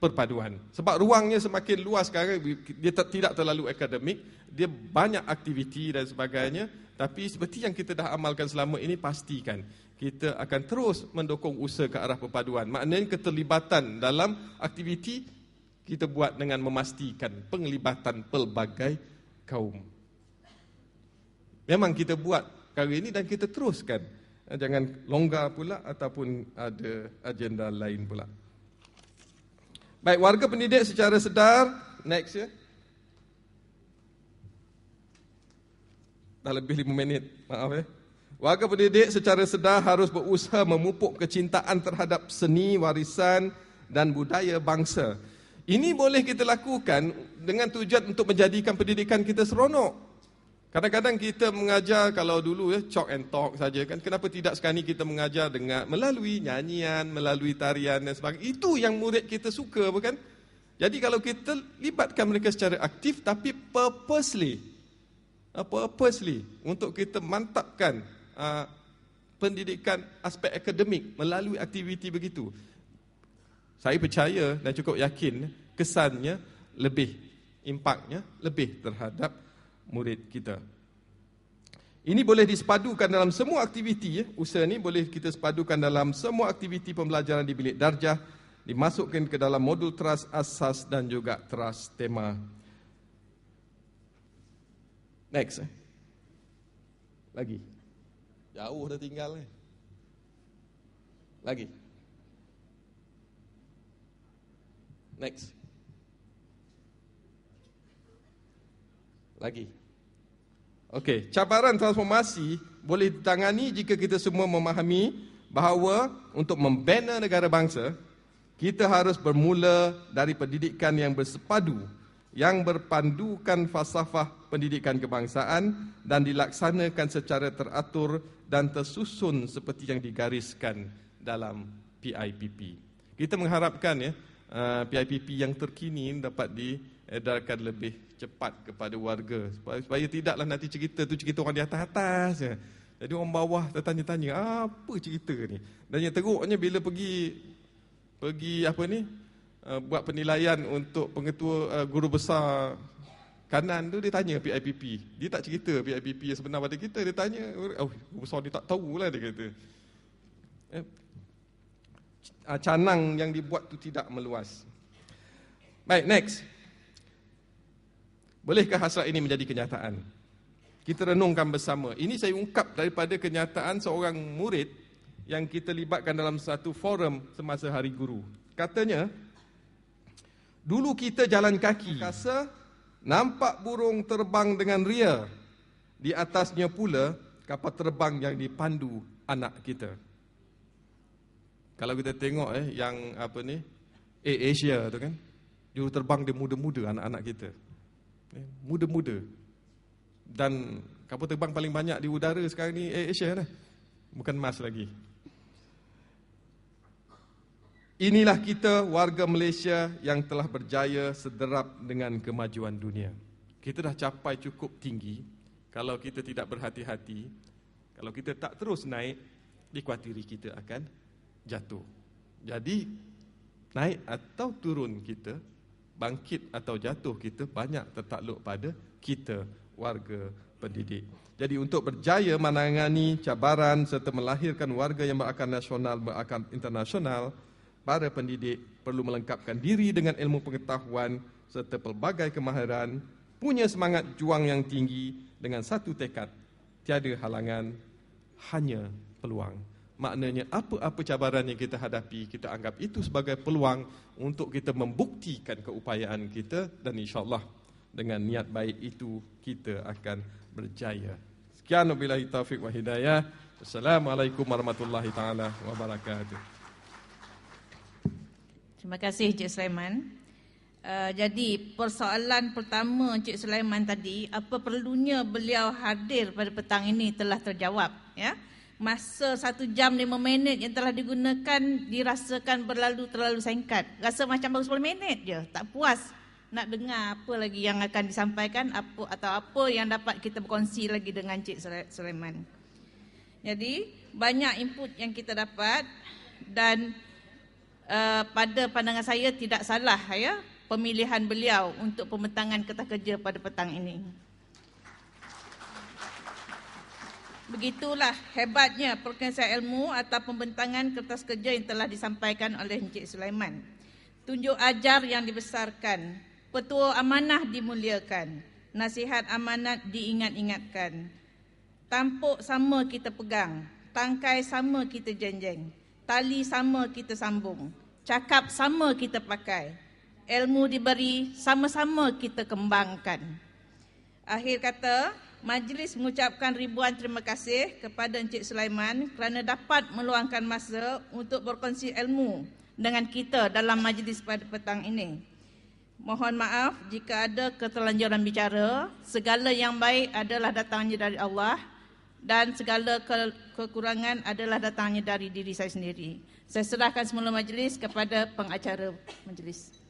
perpaduan. Sebab ruangnya semakin luas sekarang, dia tidak terlalu akademik, dia banyak aktiviti dan sebagainya, tapi seperti yang kita dah amalkan selama ini, pastikan kita akan terus mendukung usaha ke arah perpaduan. Maknanya keterlibatan dalam aktiviti kita buat dengan memastikan penglibatan pelbagai kaum. Memang kita buat kali ini dan kita teruskan. Jangan longgar pula ataupun ada agenda lain pula. Baik, warga pendidik secara sedar, next ya. Dah lebih 5 minit, maaf ya. Warga pendidik secara sedar harus berusaha memupuk kecintaan terhadap seni, warisan dan budaya bangsa. Ini boleh kita lakukan dengan tujuan untuk menjadikan pendidikan kita seronok. Kadang-kadang kita mengajar, kalau dulu ya chalk and talk saja kan, kenapa tidak sekarang ni kita mengajar dengan melalui nyanyian, melalui tarian dan sebagainya. Itu yang murid kita suka, bukan? Jadi kalau kita libatkan mereka secara aktif tapi purposely untuk kita mantapkan pendidikan aspek akademik melalui aktiviti begitu, saya percaya dan cukup yakin kesannya lebih, impaknya lebih terhadap murid kita. Ini boleh disepadukan dalam semua aktiviti ya. Usaha ni boleh kita sepadukan dalam semua aktiviti pembelajaran di bilik darjah, dimasukkan ke dalam modul teras asas dan juga teras tema. Next. Lagi. Jauh dah tinggal ni. Lagi. Next. Lagi. Okey, cabaran transformasi boleh ditangani jika kita semua memahami bahawa untuk membina negara bangsa, kita harus bermula dari pendidikan yang bersepadu, yang berpandukan falsafah pendidikan kebangsaan dan dilaksanakan secara teratur dan tersusun seperti yang digariskan dalam PIPP. Kita mengharapkan ya, PIPP yang terkini dapat diedarkan lebih cepat kepada warga supaya tidaklah nanti cerita orang di atas-atas je. Jadi orang bawah tertanya-tanya apa cerita ni. Dan yang teruknya bila pergi apa ni, buat penilaian untuk pengetua guru besar kanan tu, dia tanya PIPP. Dia tak cerita PIPP yang sebenar pada kita, dia tanya, guru besar ni tak tahulah, dia kata. Canang yang dibuat tu tidak meluas. Baik, next. Bolehkah hasrat ini menjadi kenyataan? Kita renungkan bersama. Ini saya ungkap daripada kenyataan seorang murid yang kita libatkan dalam satu forum semasa Hari Guru. Katanya, dulu kita jalan kaki, kasa nampak burung terbang dengan ria. Di atasnya pula kapal terbang yang dipandu anak kita. Kalau kita tengok yang apa ni, Asia tu kan, juru terbang dia muda-muda, anak-anak kita. Muda-muda. Dan kapal terbang paling banyak di udara sekarang ni Asia lah. Bukan Mars lagi. Inilah kita warga Malaysia yang telah berjaya sederap dengan kemajuan dunia. Kita dah capai cukup tinggi. Kalau kita tidak berhati-hati, kalau kita tak terus naik, dikhawatiri kita akan jatuh. Jadi naik atau turun kita, bangkit atau jatuh kita, banyak tertakluk pada kita warga pendidik. Jadi untuk berjaya menangani cabaran serta melahirkan warga yang berakal nasional, berakal internasional, para pendidik perlu melengkapkan diri dengan ilmu pengetahuan serta pelbagai kemahiran, punya semangat juang yang tinggi dengan satu tekad, tiada halangan, hanya peluang. Maknanya apa-apa cabaran yang kita hadapi, kita anggap itu sebagai peluang untuk kita membuktikan keupayaan kita, dan insya-Allah dengan niat baik itu kita akan berjaya. Sekian, wabillahi taufik wa hidayah. Assalamualaikum warahmatullahi taala wabarakatuh. Terima kasih Encik Sulaiman. Jadi persoalan pertama Encik Sulaiman tadi, apa perlunya beliau hadir pada petang ini telah terjawab, ya. Masa 1 jam 5 minit yang telah digunakan dirasakan berlalu terlalu singkat. Rasa macam baru 10 minit je. Tak puas nak dengar apa lagi yang akan disampaikan, apa yang dapat kita berkongsi lagi dengan Encik Sulaiman. Jadi banyak input yang kita dapat, dan pada pandangan saya tidak salah ya pemilihan beliau untuk pembentangan kertas kerja pada petang ini. Begitulah hebatnya perkongsian ilmu atau pembentangan kertas kerja yang telah disampaikan oleh Encik Sulaiman. Tunjuk ajar yang dibesarkan, petua amanah dimuliakan, nasihat amanat diingat-ingatkan. Tampuk sama kita pegang, tangkai sama kita jenjeng, tali sama kita sambung, cakap sama kita pakai, ilmu diberi sama-sama kita kembangkan. Akhir kata, majlis mengucapkan ribuan terima kasih kepada Encik Sulaiman kerana dapat meluangkan masa untuk berkongsi ilmu dengan kita dalam majlis pada petang ini. Mohon maaf jika ada keterlanjuran bicara. Segala yang baik adalah datangnya dari Allah dan segala kekurangan adalah datangnya dari diri saya sendiri. Saya serahkan semula majlis kepada pengacara majlis.